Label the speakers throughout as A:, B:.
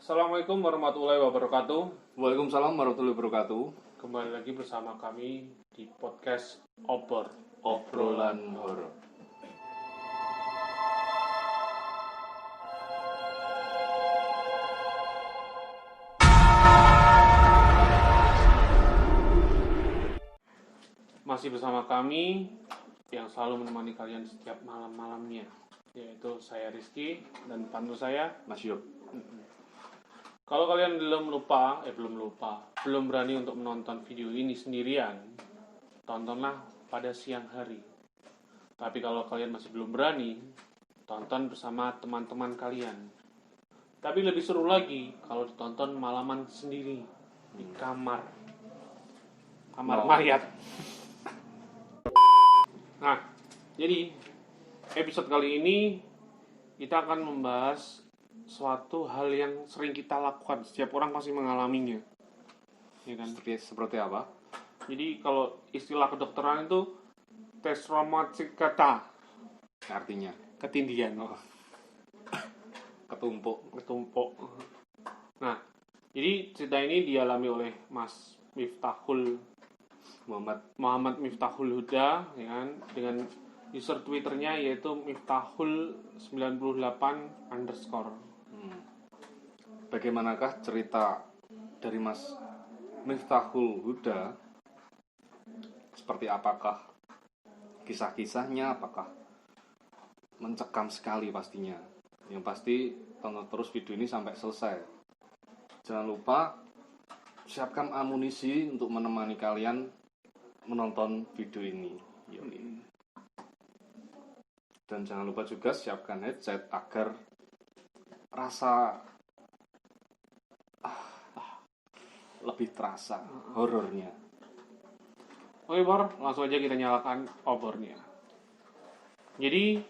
A: Assalamualaikum warahmatullahi wabarakatuh.
B: Waalaikumsalam warahmatullahi wabarakatuh.
A: Kembali lagi bersama kami di podcast
B: Obrolan horor.
A: Masih bersama kami yang selalu menemani kalian setiap malam-malamnya, yaitu saya Rizky dan partner saya
B: Mas Yop.
A: Kalau kalian belum berani untuk menonton video ini sendirian, tontonlah pada siang hari. Tapi kalau kalian masih belum berani, tonton bersama teman-teman kalian. Tapi lebih seru lagi kalau ditonton malaman sendiri di kamar mayat. Nah, jadi episode kali ini kita akan membahas suatu hal yang sering kita lakukan. Setiap orang pasti mengalaminya, ya kan?
B: Seperti apa?
A: Jadi kalau istilah kedokteran itu tes traumatikata,
B: Artinya
A: ketindihan,
B: ketumpuk.
A: Nah, jadi cerita ini dialami oleh Mas Muhammad Miftahul Huda, ya kan? Dengan user Twitternya yaitu Miftahul98 _
B: Bagaimanakah cerita dari Mas Miftahul Huda? Seperti apakah kisah-kisahnya? Apakah mencekam sekali pastinya? Yang pasti tonton terus video ini sampai selesai. Jangan lupa siapkan amunisi untuk menemani kalian menonton video ini. Dan jangan lupa juga siapkan headset agar rasa lebih terasa horornya.
A: Oke, Bor, langsung aja kita nyalakan obornya. Jadi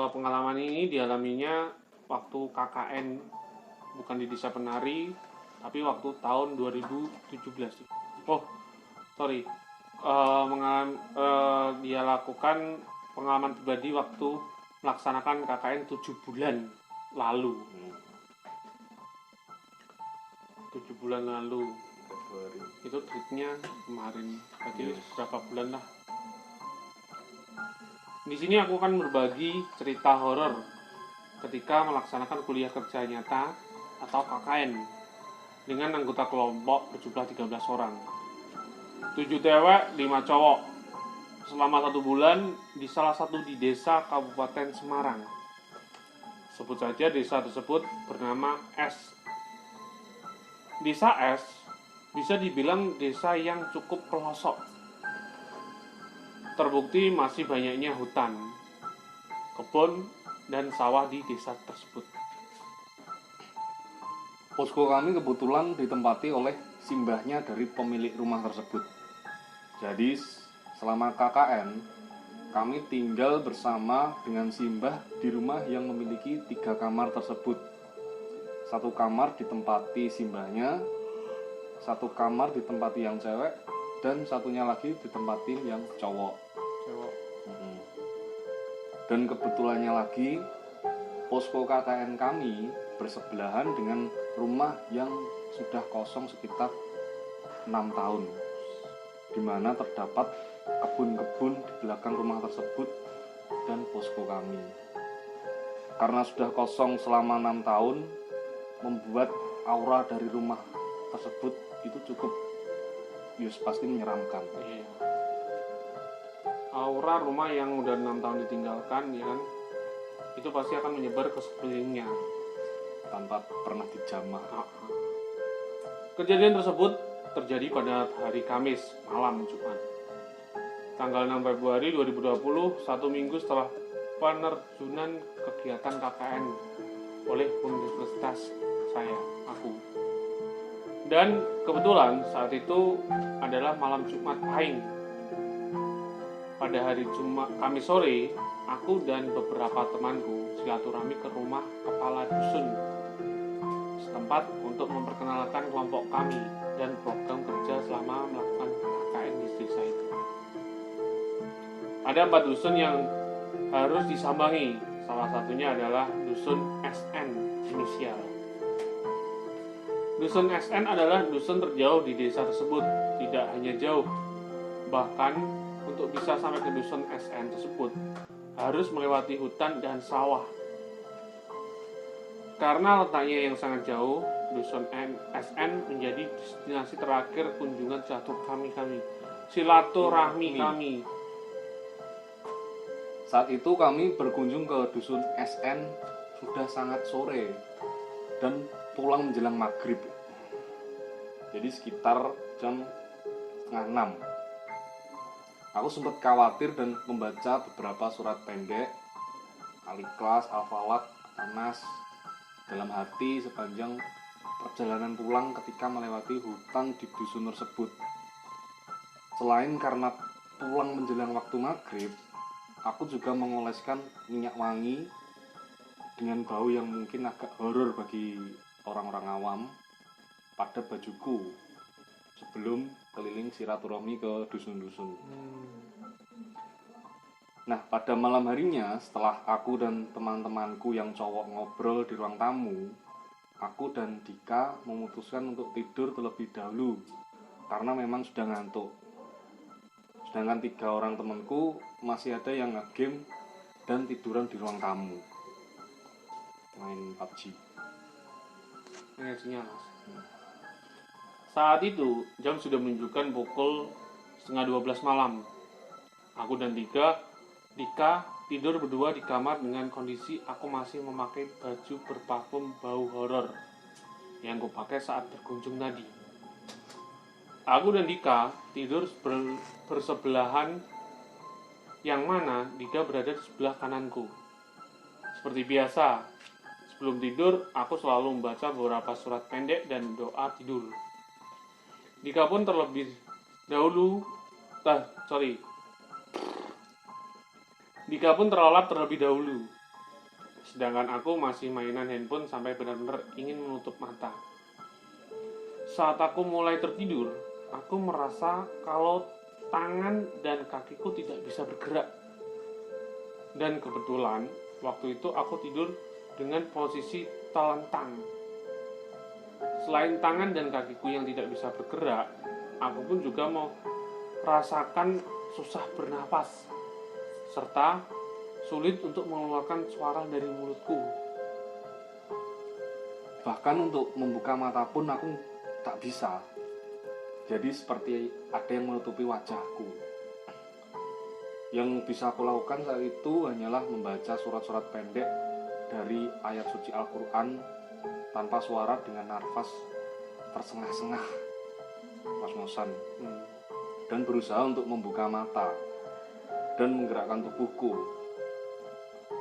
A: pengalaman ini dialaminya waktu KKN, bukan di Desa Penari, tapi waktu tahun 2017. Dia lakukan pengalaman pribadi waktu melaksanakan KKN 7 bulan lalu. 7 bulan lalu.
B: Februari.
A: Itu tripnya kemarin. Berarti berapa bulan lah. Di sini aku akan berbagi cerita horor ketika melaksanakan kuliah kerja nyata atau KKN dengan anggota kelompok berjumlah 13 orang. 7 cewek, 5 cowok. Selama 1 bulan di salah satu di desa Kabupaten Semarang. Sebut saja desa tersebut bernama S. Desa S bisa dibilang desa yang cukup pelosok. Terbukti masih banyaknya hutan, kebun, dan sawah di desa tersebut.
B: Posko kami kebetulan ditempati oleh simbahnya dari pemilik rumah tersebut. Jadi selama KKN kami tinggal bersama dengan simbah di rumah yang memiliki 3 kamar tersebut. 1 kamar ditempati simbahnya, 1 kamar ditempati yang cewek, dan satunya lagi ditempati yang cowok. Dan kebetulannya lagi posko KKN kami bersebelahan dengan rumah yang sudah kosong sekitar 6 tahun, di mana terdapat kebun-kebun di belakang rumah tersebut dan posko kami. Karena sudah kosong selama 6 tahun, membuat aura dari rumah tersebut itu cukup pasti menyeramkan.
A: Iya. Aura rumah yang udah 6 tahun ditinggalkan, ya kan, itu pasti akan menyebar ke sekelilingnya
B: tanpa pernah dijamah.
A: Kejadian tersebut terjadi pada hari Kamis malam Jumat, tanggal 6 Februari 2020, 1 minggu setelah penerjunan kegiatan KKN oleh universitas aku. Dan kebetulan saat itu adalah malam Jumat Pahing. Pada hari Kamis sore, aku dan beberapa temanku silaturahmi ke rumah kepala dusun setempat untuk memperkenalkan kelompok kami dan program kerja selama melakukan KKN di desa itu. Ada 4 dusun yang harus disambangi. Salah satunya adalah dusun SN inisial. Dusun SN adalah dusun terjauh di desa tersebut. Tidak hanya jauh, bahkan untuk bisa sampai ke dusun SN tersebut harus melewati hutan dan sawah. Karena letaknya yang sangat jauh, dusun SN menjadi destinasi terakhir kunjungan silaturahmi kami.
B: Saat itu kami berkunjung ke dusun SN sudah sangat sore dan pulang menjelang maghrib. Jadi sekitar jam 5:30. Aku sempat khawatir dan membaca beberapa surat pendek, Al-Ikhlas, Al-Falaq, Anas dalam hati sepanjang perjalanan pulang ketika melewati hutan di dusun tersebut. Selain karena pulang menjelang waktu maghrib, aku juga mengoleskan minyak wangi dengan bau yang mungkin agak horor bagi orang-orang awam pada bajuku sebelum keliling silaturahmi ke dusun-dusun. Nah, pada malam harinya setelah aku dan teman-temanku yang cowok ngobrol di ruang tamu, aku dan Dika memutuskan untuk tidur terlebih dahulu karena memang sudah ngantuk. Sedangkan 3 orang temanku masih ada yang nge-game dan tiduran di ruang tamu main PUBG.
A: Sinyal. Saat itu jam sudah menunjukkan pukul 11:30 malam. Aku dan Dika tidur berdua di kamar dengan kondisi aku masih memakai baju berparfum bau horor yang kupakai saat berkunjung tadi. Aku dan Dika tidur bersebelahan, yang mana Dika berada di sebelah kananku. Seperti biasa, sebelum tidur aku selalu membaca beberapa surat pendek dan doa tidur. Dika pun terlelap terlebih dahulu. Sedangkan aku masih mainan handphone sampai benar-benar ingin menutup mata. Saat aku mulai tertidur, aku merasa kalau tangan dan kakiku tidak bisa bergerak. Dan kebetulan waktu itu aku tidur dengan posisi telentang. Selain tangan dan kakiku yang tidak bisa bergerak, aku pun juga merasakan susah bernapas serta sulit untuk mengeluarkan suara dari mulutku.
B: Bahkan untuk membuka mata pun aku tak bisa. Jadi seperti ada yang menutupi wajahku. Yang bisa aku lakukan saat itu hanyalah membaca surat-surat pendek dari ayat suci Al-Quran tanpa suara dengan nafas tersengah-sengah, ngos-ngosan, dan berusaha untuk membuka mata dan menggerakkan tubuhku.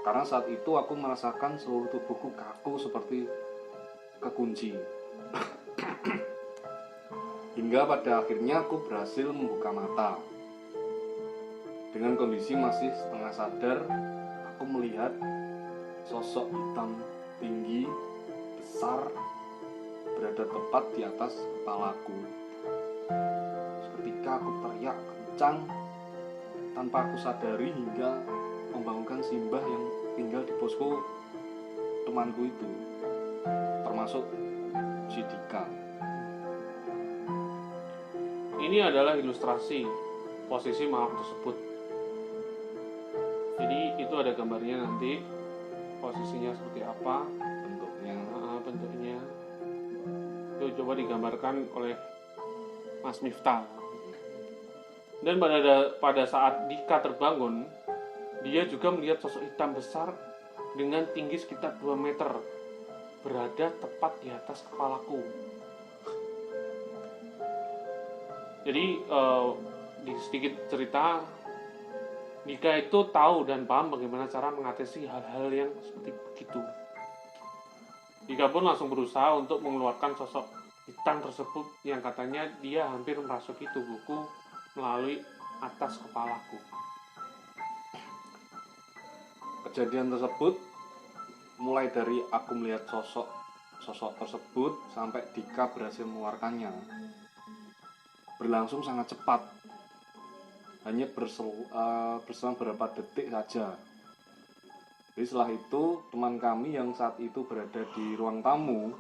B: Karena saat itu aku merasakan seluruh tubuhku kaku seperti kekunci. Hingga pada akhirnya aku berhasil membuka mata. Dengan kondisi masih setengah sadar, aku melihat sosok hitam tinggi, besar, berada tepat di atas kepalaku. Seketika aku teriak kencang tanpa aku sadari hingga membangunkan Simbah yang tinggal di posko temanku itu, termasuk si Dika.
A: Ini adalah ilustrasi posisi malam tersebut. Jadi itu ada gambarnya nanti, posisinya seperti apa, bentuknya. Itu coba digambarkan oleh Mas Miftah. Dan pada saat Dika terbangun, dia juga melihat sosok hitam besar dengan tinggi sekitar 2 meter berada tepat di atas kepalaku. Jadi di sedikit cerita, Dika itu tahu dan paham bagaimana cara mengatasi hal-hal yang seperti begitu. Dika pun langsung berusaha untuk mengeluarkan sosok hitam tersebut yang katanya dia hampir merasuki tubuhku melalui atas kepalaku.
B: Kejadian tersebut mulai dari aku melihat sosok tersebut sampai Dika berhasil mengeluarkannya berlangsung sangat cepat, hanya berselang beberapa detik saja. Jadi setelah itu teman kami yang saat itu berada di ruang tamu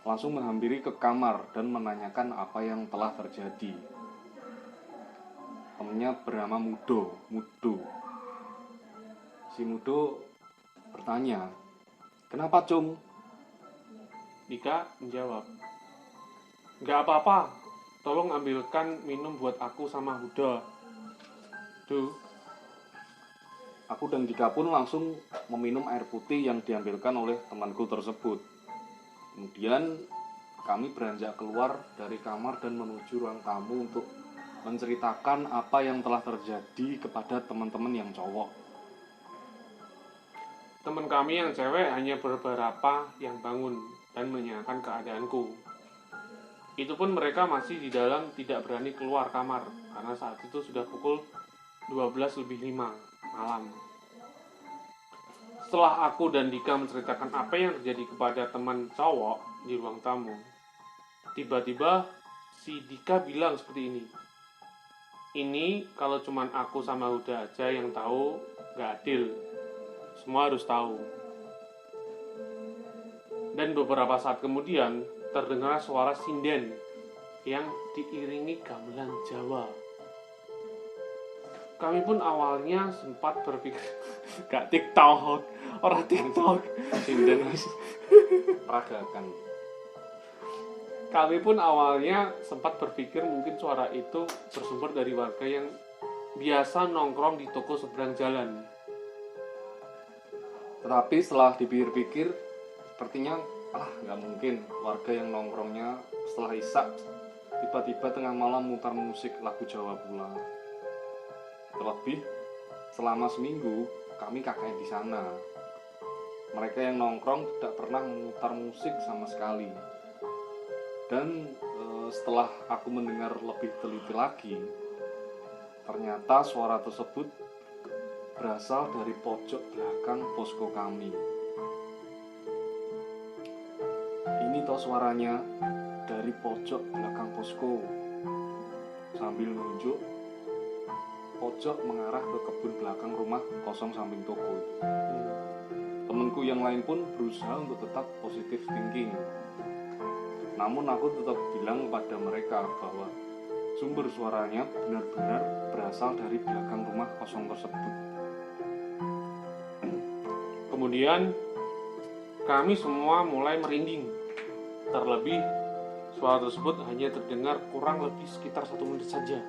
B: langsung menghampiri ke kamar dan menanyakan apa yang telah terjadi. Temennya bernama Mudo. Si Mudo bertanya, "Kenapa, Cung?"
A: Dika menjawab, "Nggak apa-apa, tolong ambilkan minum buat aku sama Huda." Duh,
B: Aku dan Dika pun langsung meminum air putih yang diambilkan oleh temanku tersebut. Kemudian kami beranjak keluar dari kamar dan menuju ruang tamu untuk menceritakan apa yang telah terjadi kepada teman-teman yang cowok.
A: teman kami yang cewek hanya beberapa yang bangun dan menanyakan keadaanku. Itu pun mereka masih di dalam, tidak berani keluar kamar karena saat itu sudah pukul 12:05 malam. Setelah aku dan Dika menceritakan apa yang terjadi kepada teman cowok di ruang tamu, tiba-tiba si Dika bilang seperti ini, "Ini kalau cuman aku sama Huda aja yang tahu, gak adil. Semua harus tahu." Dan beberapa saat kemudian terdengar suara sinden yang diiringi gamelan Jawa. Kami pun awalnya sempat berpikir gak TikTok, orang TikTok.
B: Sinden peragakan.
A: Kami pun awalnya sempat berpikir mungkin suara itu bersumber dari warga yang biasa nongkrong di toko seberang jalan.
B: Tetapi setelah dipikir-pikir, sepertinya nggak mungkin warga yang nongkrongnya setelah isak tiba-tiba tengah malam mutar musik lagu Jawa pula. Terlebih selama seminggu kami KKN di sana. Mereka yang nongkrong tidak pernah memutar musik sama sekali. Dan setelah aku mendengar lebih teliti lagi, ternyata suara tersebut berasal dari pojok belakang posko kami. Ini toh suaranya dari pojok belakang posko. Sambil nunjuk, pojok mengarah ke kebun belakang rumah kosong samping toko. Temanku yang lain pun berusaha untuk tetap positive thinking. Namun aku tetap bilang kepada mereka bahwa sumber suaranya benar-benar berasal dari belakang rumah kosong tersebut.
A: Kemudian kami semua mulai merinding. Terlebih suara tersebut hanya terdengar kurang lebih sekitar 1 menit saja,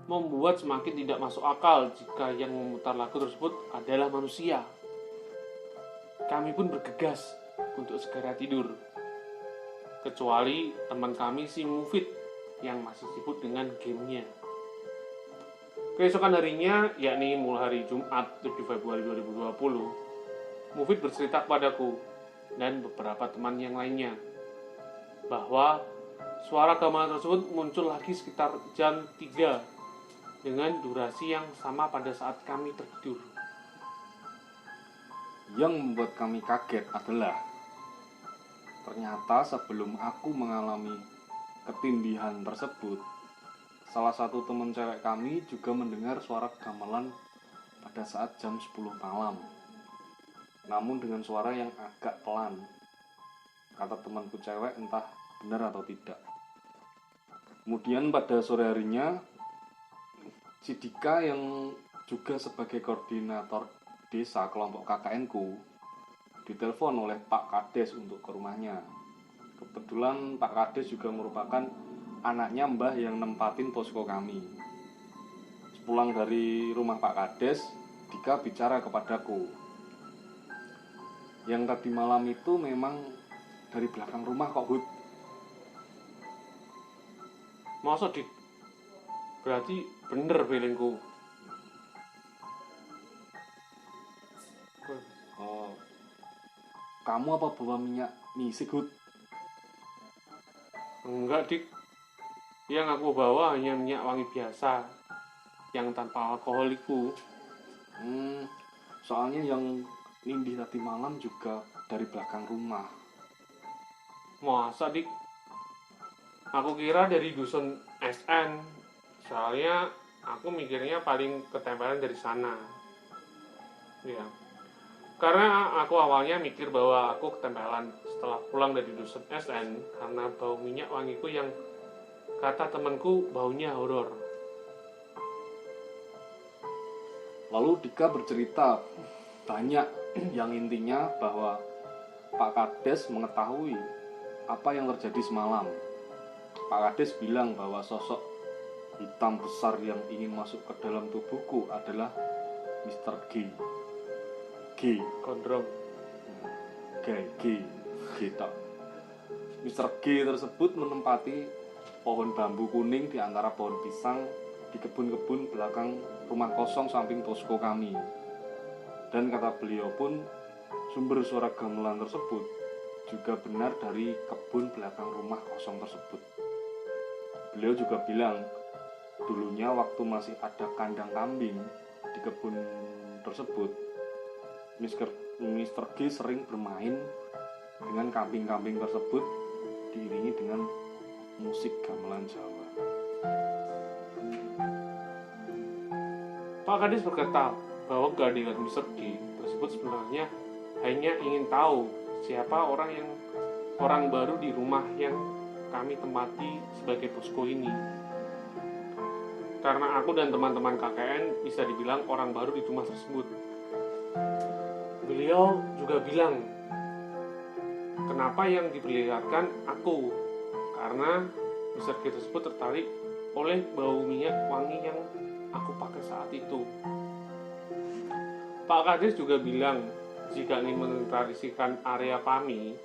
A: membuat semakin tidak masuk akal jika yang memutar lagu tersebut adalah manusia. Kami pun bergegas untuk segera tidur, kecuali teman kami si Mufid yang masih sibuk dengan gamenya. Keesokan harinya, yakni mulai hari Jumat 7 Februari 2020, Mufid bercerita kepadaku dan beberapa teman yang lainnya bahwa suara gamelan tersebut muncul lagi sekitar jam 3 dengan durasi yang sama pada saat kami tertidur.
B: Yang membuat kami kaget adalah ternyata sebelum aku mengalami ketindihan tersebut, salah satu teman cewek kami juga mendengar suara gamelan pada saat jam 10 malam. Namun dengan suara yang agak pelan. Kata temanku cewek, entah benar atau tidak. Kemudian pada sore harinya, si Dika yang juga sebagai koordinator desa kelompok KKN-ku ditelepon oleh Pak Kades untuk ke rumahnya. Kebetulan Pak Kades juga merupakan anaknya Mbah yang nempatin posko kami. Sepulang dari rumah Pak Kades, Dika bicara kepadaku. Yang tadi malam itu memang dari belakang rumah kok, Hud.
A: Masa Dik? Berarti bener feelingku.
B: Oh, kamu apa bawa minyak misik, Hud?
A: Enggak Dik, yang aku bawa hanya minyak wangi biasa yang tanpa alkohol itu.
B: Soalnya yang nindih tadi malam juga dari belakang rumah.
A: Masa Dik? Aku kira dari dusun SN. Soalnya aku mikirnya paling ketempelan dari sana. Ya. Karena aku awalnya mikir bahwa aku ketempelan setelah pulang dari dusun SN karena bau minyak wangiku yang kata temanku baunya horor.
B: Lalu Dika bercerita banyak yang intinya bahwa Pak Kades mengetahui apa yang terjadi semalam. Pak Kades bilang bahwa sosok hitam besar yang ingin masuk ke dalam tubuhku adalah Mr. G.
A: Gondrong.
B: G. Tak. Mr. G tersebut menempati pohon bambu kuning di antara pohon pisang di kebun-kebun belakang rumah kosong samping posko kami. Dan kata beliau pun, sumber suara gamelan tersebut juga benar dari kebun belakang rumah kosong tersebut. Beliau juga bilang, dulunya waktu masih ada kandang kambing di kebun tersebut, Mr. G sering bermain dengan kambing-kambing tersebut diiringi dengan musik gamelan Jawa.
A: Pak Kades berkata bahwa kehadiran Mr. G tersebut sebenarnya hanya ingin tahu siapa orang baru di rumah yang kami tempati sebagai posko ini. Karena aku dan teman-teman KKN bisa dibilang orang baru di rumah tersebut. Beliau juga bilang, kenapa yang diperlihatkan aku? Karena Mr. G tersebut tertarik oleh bau minyak wangi yang aku pakai saat itu. Pak Kades juga bilang, jika ingin mentradisikan area kami,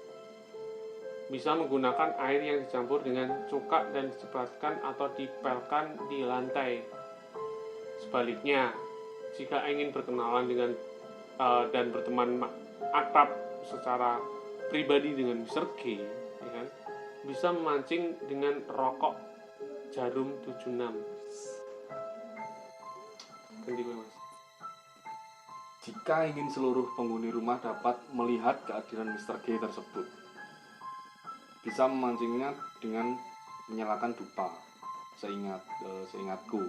A: bisa menggunakan air yang dicampur dengan cuka dan dicipratkan atau dipelkan di lantai. Sebaliknya, jika ingin berkenalan dengan dan berteman akrab secara pribadi dengan Mr. G, ya kan, bisa memancing dengan rokok jarum 76. Ganti gue, Mas.
B: Jika ingin seluruh penghuni rumah dapat melihat kehadiran Mr. G tersebut, bisa memancingnya dengan menyalakan dupa, seingatku.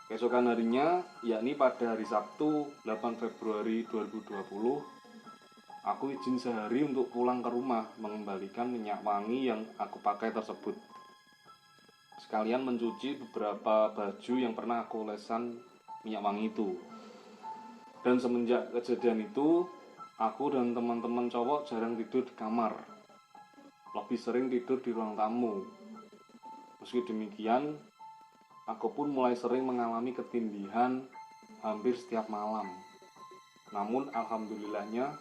B: Keesokan harinya, yakni pada hari Sabtu 8 Februari 2020, aku izin sehari untuk pulang ke rumah mengembalikan minyak wangi yang aku pakai tersebut. Sekalian mencuci beberapa baju yang pernah aku olesan minyak wangi itu. Dan semenjak kejadian itu, aku dan teman-teman cowok jarang tidur di kamar. Lebih sering tidur di ruang tamu. Meski demikian, aku pun mulai sering mengalami ketindihan hampir setiap malam. Namun alhamdulillahnya,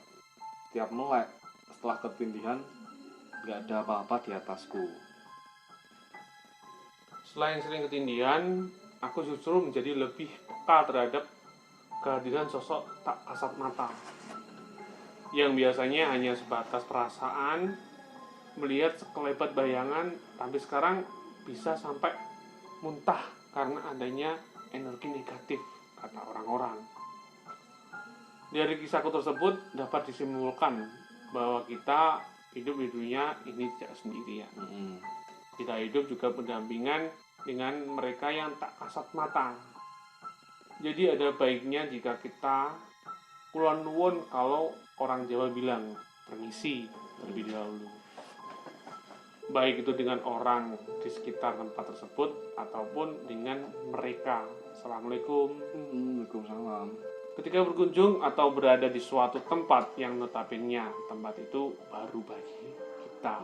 B: setiap melek setelah ketindihan, gak ada apa-apa di atasku.
A: Selain sering ketindihan, aku justru menjadi lebih peka terhadap kehadiran sosok tak kasat mata yang biasanya hanya sebatas perasaan, melihat sekelebat bayangan, tapi sekarang bisa sampai muntah karena adanya energi negatif, kata orang-orang. Dari kisahku tersebut dapat disimpulkan bahwa kita hidup di dunia ini tidak sendirian. Kita hidup juga berdampingan dengan mereka yang tak kasat mata. Jadi ada baiknya jika kita kulon nuwun, kalau orang Jawa bilang permisi terlebih dahulu. Baik itu dengan orang di sekitar tempat tersebut ataupun dengan mereka. Assalamualaikum.
B: Waalaikumsalam.
A: Ketika berkunjung atau berada di suatu tempat yang notabene tempat itu baru bagi kita.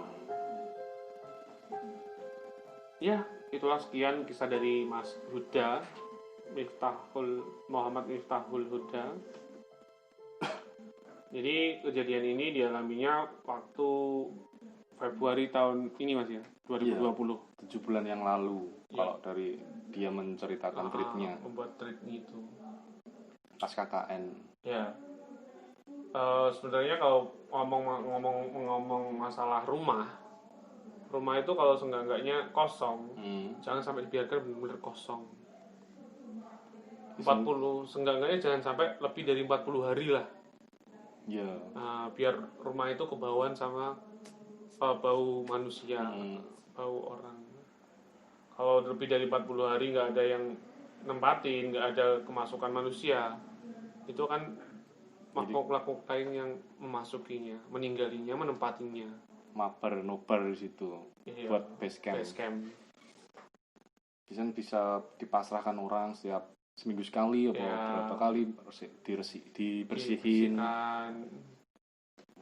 A: Ya, itulah sekian kisah dari Mas Huda, Muhammad Miftahul Huda. Jadi kejadian ini dialaminya waktu Februari tahun ini, Mas, ya, 2020.
B: 7 bulan yang lalu, kalau dari dia menceritakan tripnya.
A: Membuat trip itu.
B: Pas KKN.
A: Ya. Sebenarnya kalau ngomong masalah rumah itu kalau seenggak-enggaknya kosong, jangan sampai dibiarkan benar-benar kosong. 40, seenggak-enggaknya jangan sampai lebih dari 40 hari lah.
B: Ya.
A: Biar rumah itu kebauan sama bau manusia, bau orang. Kalau lebih dari 40 hari nggak ada yang nempatin, nggak ada kemasukan manusia, itu kan makhluk lain yang memasukinya, meninggalinnya, menempatinya.
B: Mabar nobar di situ.
A: Iya,
B: Buat base camp. Biasanya bisa dipasrahkan orang setiap seminggu sekali atau berapa kali dibersihin,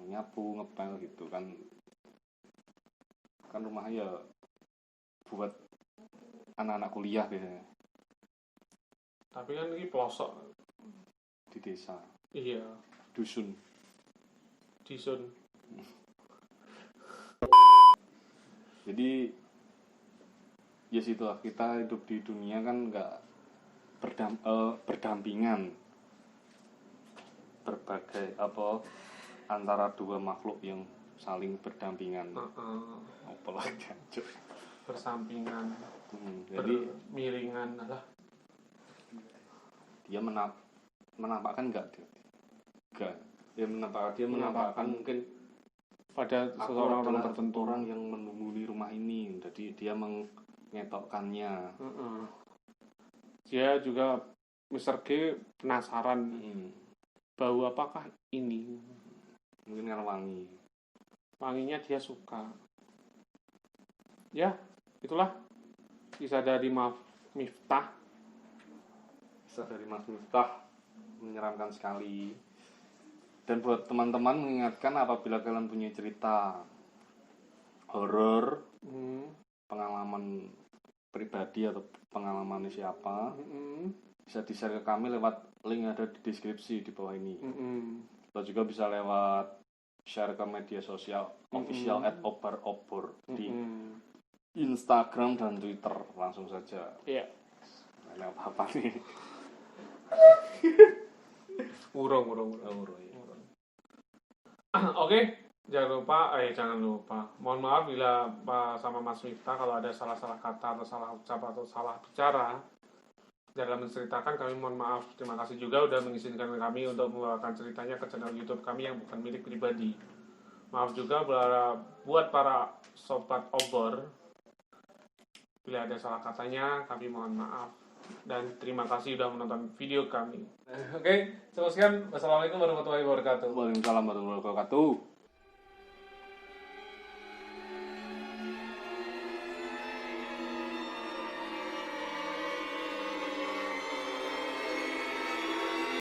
B: nyapu, ngepel gitu kan rumahnya ya buat anak-anak kuliah biasanya.
A: Tapi kan ini pelosok
B: di desa.
A: Iya.
B: Dusun. Jadi ya situlah, kita hidup di dunia kan nggak berdampingan, berbagai antara dua makhluk yang saling berdampingan. Apalagi
A: bersampingan,
B: jadi
A: bermiringan lah.
B: Dia menampakkan dia menampakkan mungkin
A: pada seseorang tertentu,
B: orang yang menghuni rumah ini, jadi dia mengetokkannya.
A: Dia juga Mr. G penasaran bau apakah ini,
B: mungkin karena wanginya dia suka.
A: Ya, itulah kisah dari Mas Miftah.
B: Menyeramkan sekali. Dan buat teman-teman mengingatkan, apabila kalian punya cerita horor, pengalaman pribadi atau pengalaman siapa, bisa di-share ke kami lewat link yang ada di deskripsi di bawah ini. Atau juga bisa lewat share ke media sosial official @obar-obor di Instagram dan Twitter, langsung saja.
A: Iya.
B: Nah, apa nih?
A: Urung. Oke, jangan lupa. Mohon maaf bila Pak sama Mas Miftah kalau ada salah-salah kata atau salah ucap atau salah bicara dalam menceritakan, kami mohon maaf. Terima kasih juga udah mengizinkan kami untuk membawakan ceritanya ke channel YouTube kami yang bukan milik pribadi. Maaf juga buat para sobat obor. Bila ada salah katanya, kami mohon maaf. Dan terima kasih sudah menonton video kami. Oke, cukup sekian. Wassalamualaikum warahmatullahi wabarakatuh.
B: Waalaikumsalam warahmatullahi wabarakatuh.